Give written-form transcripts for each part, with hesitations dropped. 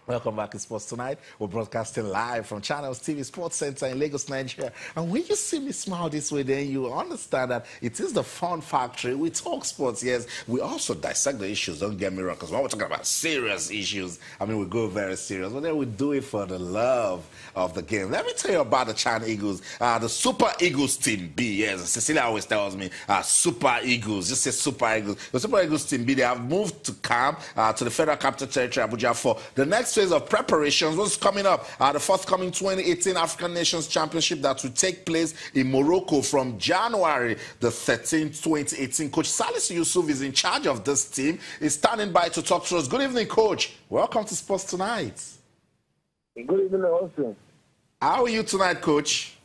Welcome back to Sports Tonight. We're broadcasting live from Channels TV Sports Center in Lagos, Nigeria. And when you see me smile this way, then you understand that it is the fun factory. We talk sports, yes. We also dissect the issues, don't get me wrong, because when we're talking about serious issues, I mean, we go very serious, but then we do it for the love of the game. Let me tell you about the Chan Eagles, the Super Eagles Team B. Yes, Cecilia always tells me Super Eagles, just say Super Eagles. The Super Eagles Team B, they have moved to camp to the Federal Capital Territory, Abuja, for the next phase of preparations. What's coming up? The forthcoming 2018 African Nations Championship that will take place in Morocco from January the 13th, 2018. Coach Salisu Yusuf is in charge of this team. He's standing by to talk to us. Good evening, Coach. Welcome to Sports Tonight. Good evening, also. How are you tonight, Coach?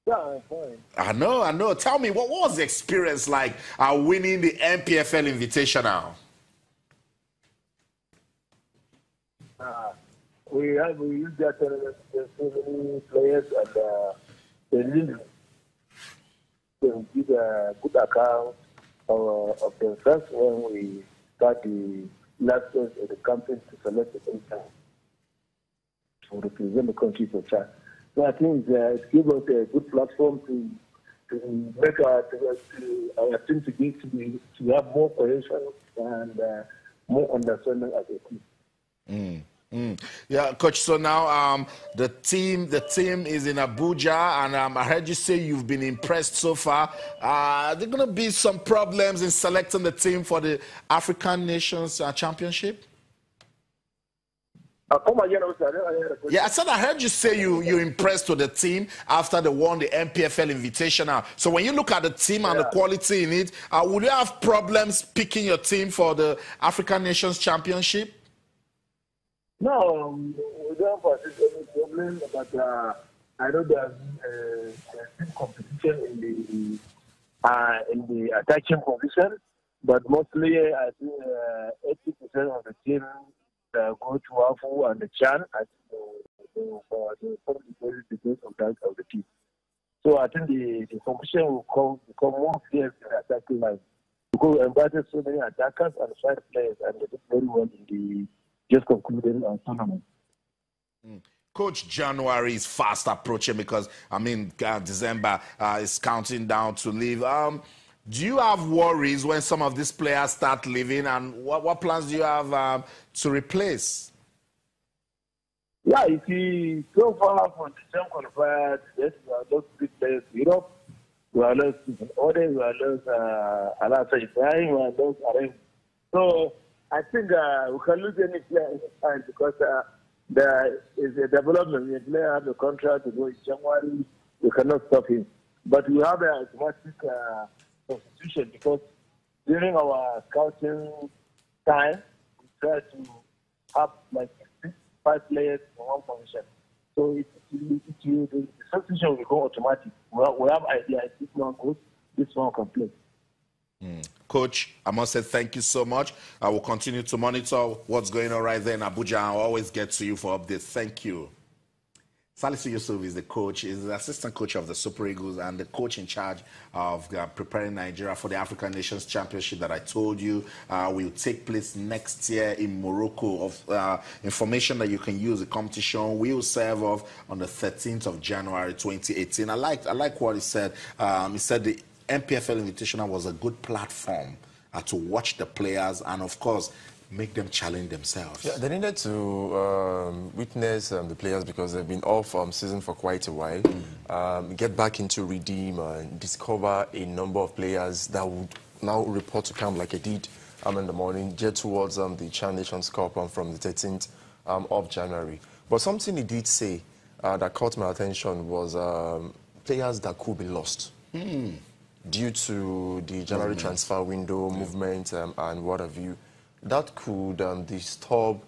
Yeah, I'm fine. I know. Tell me, what was the experience like winning the MPFL Invitational? We use that tournament. There's so many players, and they give a good account of themselves when we start the last phase of the campaign to select the team to represent the country for Chad. So I think it gives us a good platform to make our team to have more cohesion and more understanding as a team. Yeah, Coach. So now the team is in Abuja, and I heard you say you've been impressed so far. Are there going to be some problems in selecting the team for the African Nations Championship? Come again, yeah, I said I heard you say you're impressed with the team after they won the MPFL Invitational. So when you look at the team and the quality in it, would you have problems picking your team for the African Nations Championship? No, we don't have any problem, but I know there's competition in the attacking position, but mostly I think 80% of the team go to Afu and the Chan for the because of that of the team. So I think the competition will become more fierce in the attacking line because we invited so many attackers and 5 players, and they did very well in the just concluded tournament. Coach, January is fast approaching because, I mean, December is counting down to leave. Do you have worries when some of these players start leaving, and what plans do you have to replace? Yeah, you see, so far for the same qualifiers, yes, we are those big players in Europe. We are lost in order, we are lost Alasa Ibrahim, we are lost Arem. So I think we can lose any player anytime because there is a development. The player has a contract to go in January. We cannot stop him. But we have an automatic substitution because during our scouting time, we try to have like 5 players in one position. So the substitution will go automatic. We have idea. If this one goes, this one can play. Coach, I must say thank you so much. I will continue to monitor what's going on right there in Abuja. I'll always get to you for updates. Thank you. Salisu Yusuf is the coach, is the assistant coach of the Super Eagles and the coach in charge of preparing Nigeria for the African Nations Championship that I told you will take place next year in Morocco. Information that you can use, the competition will serve off on the 13th of January 2018. I like what he said. He said the MPFL Invitational was a good platform to watch the players and, of course, make them challenge themselves. Yeah, they needed to witness the players because they've been off season for quite a while. Get back into redeem and discover a number of players that would now report to camp like I did in the morning, get towards the Chan Nations Cup from the 13th of January. But something he did say that caught my attention was players that could be lost. Due to the January transfer window movement and what have you, that could disturb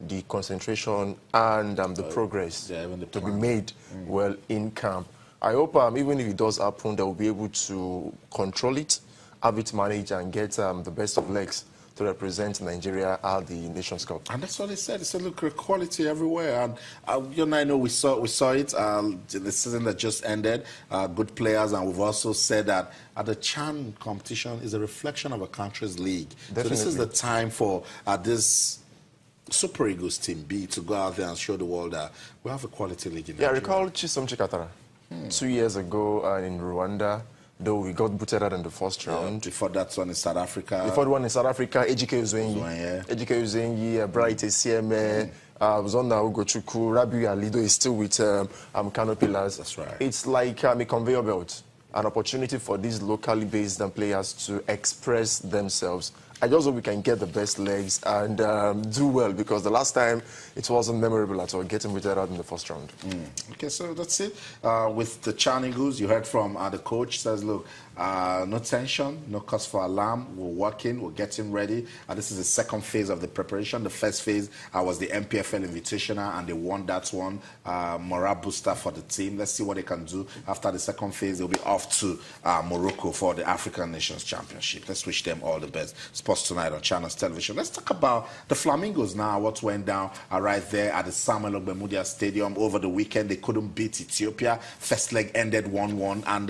the concentration and the progress to be made well in camp. I hope even if it does happen, they will be able to control it, have it managed, and get the best of legs to represent Nigeria at the Nations Cup. And that's what they said. They said, look, quality everywhere. And you and I know we saw it the season that just ended. Good players, and we've also said that the Chan competition is a reflection of a country's league. Definitely. So this is the time for this Super Eagles Team B to go out there and show the world that we have a quality league in Nigeria. Recall Chisom Chikatara 2 years ago in Rwanda, though we got booted out in the first round. Before that one in South Africa. Before the one in South Africa, Ejike Uzenyi, Bright CMA, was on now Ugochukwu, Rabiu Alido is still with Kano Pillars. That's right. It's like a conveyor belt, an opportunity for these locally based players to express themselves. I just hope we can get the best legs and do well, because the last time it wasn't memorable at all, getting booted out in the first round. Okay, so that's it. With the Chan Eagles, you heard from the coach, says, look, no tension, no cause for alarm. We're working, we're getting ready. This is the second phase of the preparation. The first phase was the MPFL Invitational, and they won that one. Morale booster for the team. Let's see what they can do. After the second phase, they'll be off to Morocco for the African Nations Championship. Let's wish them all the best. Sports Tonight on Channels Television. Let's talk about the Flamingos now, what went down right there at the Samuel Ogbemudia Stadium over the weekend. They couldn't beat Ethiopia. First leg ended 1-1, and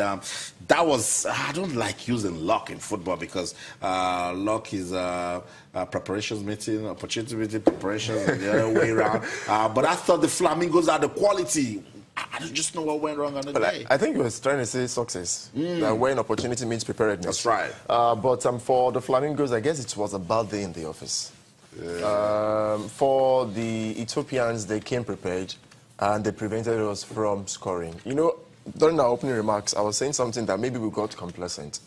that was, I don't like using luck in football, because luck is preparations meeting, opportunity meeting, preparations, the other way around. But I thought the Flamingos had the quality. I don't just know what went wrong on the day. I think you were trying to say success. That when opportunity means preparedness. That's right. But for the Flamingos, I guess it was a bad day in the office. For the Ethiopians, they came prepared, and they prevented us from scoring. You know, during our opening remarks, I was saying something that maybe we got complacent.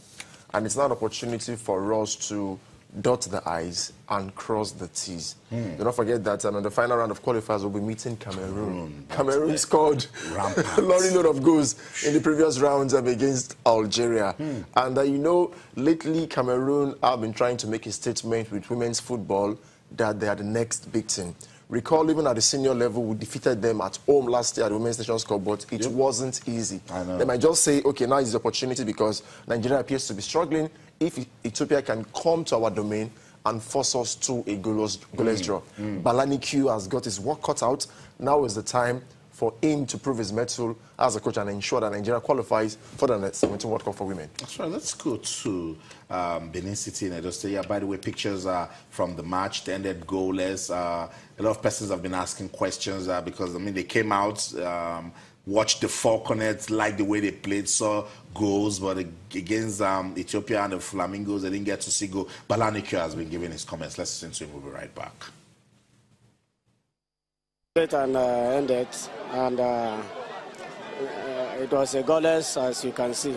And it's not an opportunity for us to dot the I's and cross the T's. Do not forget that in the final round of qualifiers, we'll be meeting Cameroon. Cameroon scored a lorry load of goals in the previous rounds against Algeria. And you know, lately Cameroon have been trying to make a statement with women's football that they are the next big thing. Recall, even at the senior level, we defeated them at home last year at the Women's Nations Cup, but it wasn't easy. They might just say, okay, now is the opportunity, because Nigeria appears to be struggling. If Ethiopia can come to our domain and force us to a goalless draw. Balani Q has got his work cut out. Now is the time for him to prove his mettle as a coach and ensure that Nigeria qualifies for the 17 World Cup for women. That's right. Let's go to Benin City in Edo State. Yeah, by the way, pictures from the match. They ended goalless. A lot of persons have been asking questions because, I mean, they came out, watched the Falconets, liked the way they played, saw goals, but against Ethiopia and the Flamingos, they didn't get to see goal. Balanikyo has been giving his comments. Let's listen to him. We'll be right back. And ended, and it was a goalless, as you can see.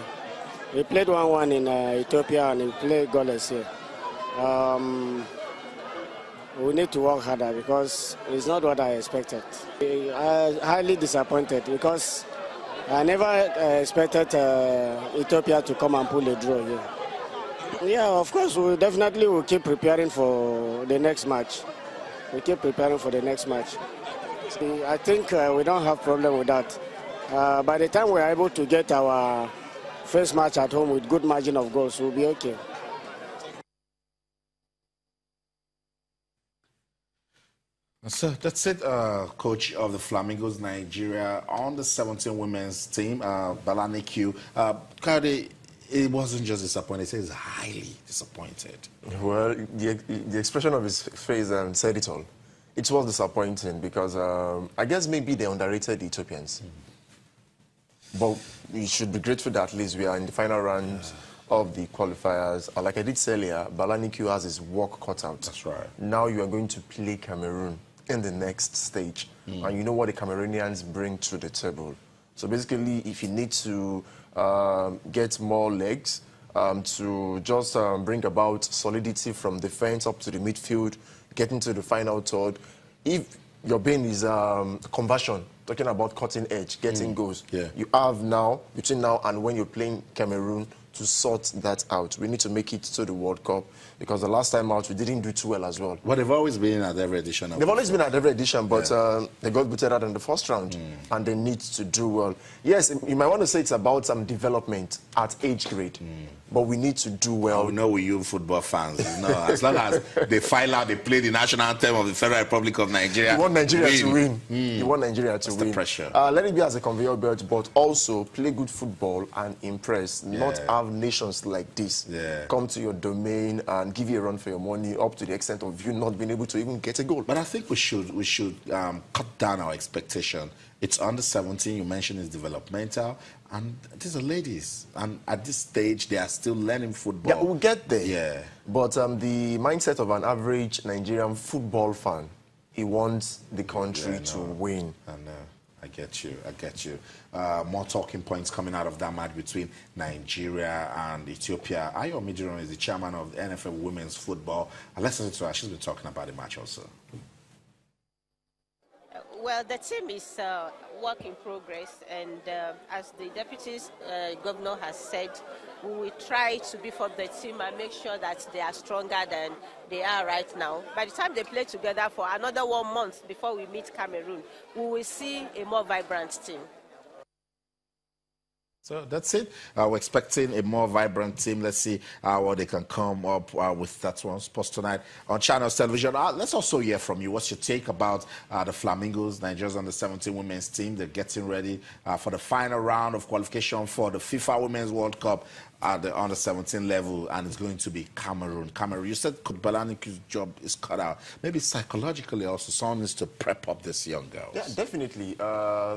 We played 1-1 in Ethiopia, and we played goalless here. We need to work harder, because it's not what I expected. I'm highly disappointed, because I never expected Ethiopia to come and pull a draw here. Yeah, of course, we definitely will keep preparing for the next match. We keep preparing for the next match. I think we don't have problem with that. By the time we're able to get our first match at home with good margin of goals, we'll be okay. So that's it, coach of the Flamingos Nigeria on the 17 women's team, Balani Q. Kade, it wasn't just disappointed, he says highly disappointed. Well, the expression of his face said it all. It was disappointing, because I guess maybe they underrated the Ethiopians. But we should be grateful that at least we are in the final round of the qualifiers. Like I did say earlier, Balani Q has his work cut out. That's right. Now you are going to play Cameroon in the next stage. And you know what the Cameroonians bring to the table. So basically, if you need to get more legs, to just bring about solidity from defense up to the midfield, getting to the final third, if your bane is conversion, talking about cutting edge, getting goals, you have now, between now and when you're playing Cameroon, to sort that out. We need to make it to the World Cup, because the last time out, we didn't do too well as well. But they've always been at every edition. They've always been at every edition, but they got booted out in the first round, and they need to do well. Yes, you might want to say it's about some development at age grade, but we need to do well. We know we you football fans. As long as they file out, they play the national anthem of the Federal Republic of Nigeria. You want Nigeria to win. You want Nigeria to win. The pressure. Let it be as a conveyor belt, but also play good football and impress. Not have nations like this come to your domain and give you a run for your money up to the extent of you not being able to even get a goal. But I think we should cut down our expectation. It's under 17. You mentioned it's developmental, and these are ladies. And at this stage, they are still learning football. Yeah, we'll get there. Yeah. But the mindset of an average Nigerian football fan, he wants the country to win. I know. I get you. More talking points coming out of that match between Nigeria and Ethiopia. Ayo Mijiron is the chairman of the NFL Women's Football. Let's listen to her. She's been talking about the match also. Well, the team is work in progress, and as the deputy governor has said, we will try to beef up the team and make sure that they are stronger than they are right now. By the time they play together for another 1 month before we meet Cameroon, we will see a more vibrant team. So that's it. We're expecting a more vibrant team. Let's see what they can come up with. That one Sports Tonight on Channels Television. Let's also hear from you. What's your take about the Flamingos, Nigeria's under-17 women's team? They're getting ready for the final round of qualification for the FIFA Women's World Cup at the under-17 level, and it's going to be Cameroon. You said Balaniki's job is cut out. Maybe psychologically also, someone needs to prep up this young girls. Yeah, definitely.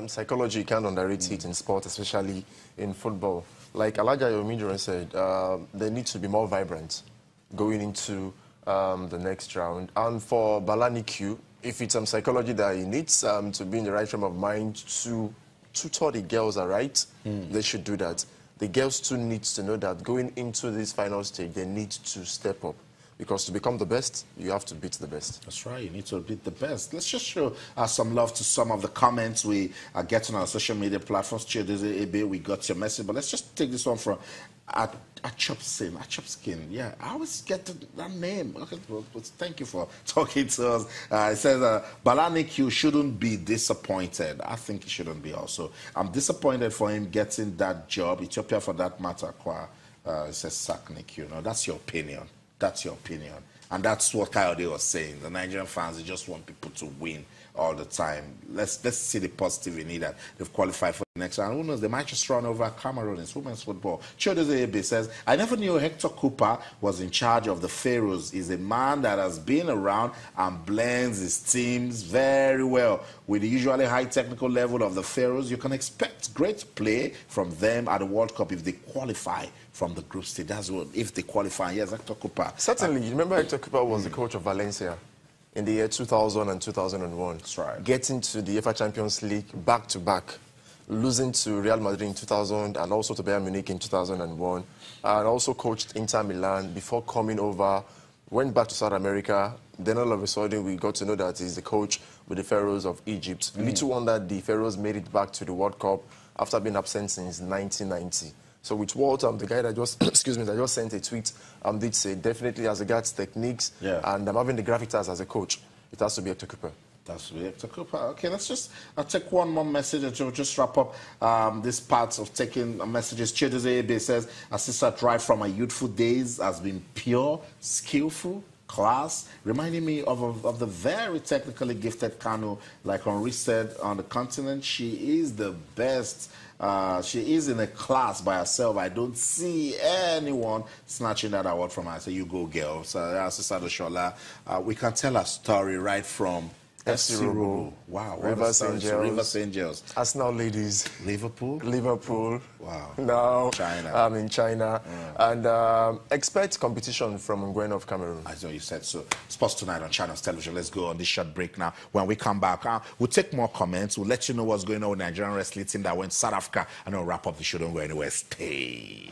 Psychology, you can't underrate it in sport, especially in football. Like Alaja Yomijiran said, they need to be more vibrant going into the next round. And for Balaniku, if it's psychology that he needs to be in the right frame of mind to tutor the girls, all right, they should do that. The girls too need to know that going into this final stage, they need to step up. Because to become the best, you have to beat the best. That's right. You need to beat the best. Let's just show some love to some of the comments we are getting on our social media platforms. We got your message. But let's just take this one from Achopskin. Yeah, I always get that name. Okay, well, thank you for talking to us. It says, Balanik, you shouldn't be disappointed. I think he shouldn't be also. I'm disappointed for him getting that job. Ethiopia, for that matter, it says Saknik, That's your opinion. That's your opinion. And that's what Kayode was saying. The Nigerian fans, they just want people to win all the time. Let's see the positive in it that they've qualified for the next round. Who knows, they might just run over Cameroon. It's women's football. Chidozie Ebe says, I never knew Hector Cooper was in charge of the Pharaohs. He's a man that has been around and blends his teams very well. With the usually high technical level of the Pharaohs, you can expect great play from them at the World Cup if they qualify from the group stage. That's what, if they qualify. Yes, Hector Cooper. Certainly. You remember Hector Cooper was the coach of Valencia in the year 2000 and 2001. That's right. Getting to the UEFA Champions League back-to-back, losing to Real Madrid in 2000 and also to Bayern Munich in 2001, and also coached Inter Milan before coming over, went back to South America. Then all of a sudden we got to know that he's the coach with the Pharaohs of Egypt. Little wonder the Pharaohs made it back to the World Cup after being absent since 1990. So with Walter, the guy that just, that just sent a tweet, did say definitely as regards techniques and having the gravitas as a coach, it has to be Hector Cooper. That's Hector Cooper. Okay, let's just take one more message and we'll just wrap up this part of taking messages. Chidozie Ebe says, assistant right from my youthful days has been pure, skillful, class, reminding me of the very technically gifted Kanu, like Henri said, on the continent. She is the best. She is in a class by herself. I don't see anyone snatching that award from her. I say, you go, girl. So, Sister Shola, we can tell a story right from FC Robo. Wow. Rivers Angels. Arsenal ladies. Liverpool. Wow. Now China. I'm in China. And expect competition from Nguyen of Cameroon. I know you said so. Sports Tonight on Channels Television. Let's go on this short break now. When we come back, we'll take more comments. We'll let you know what's going on with Nigerian wrestling team that went to South Africa. And we'll wrap up the show. Don't go anywhere. Stay.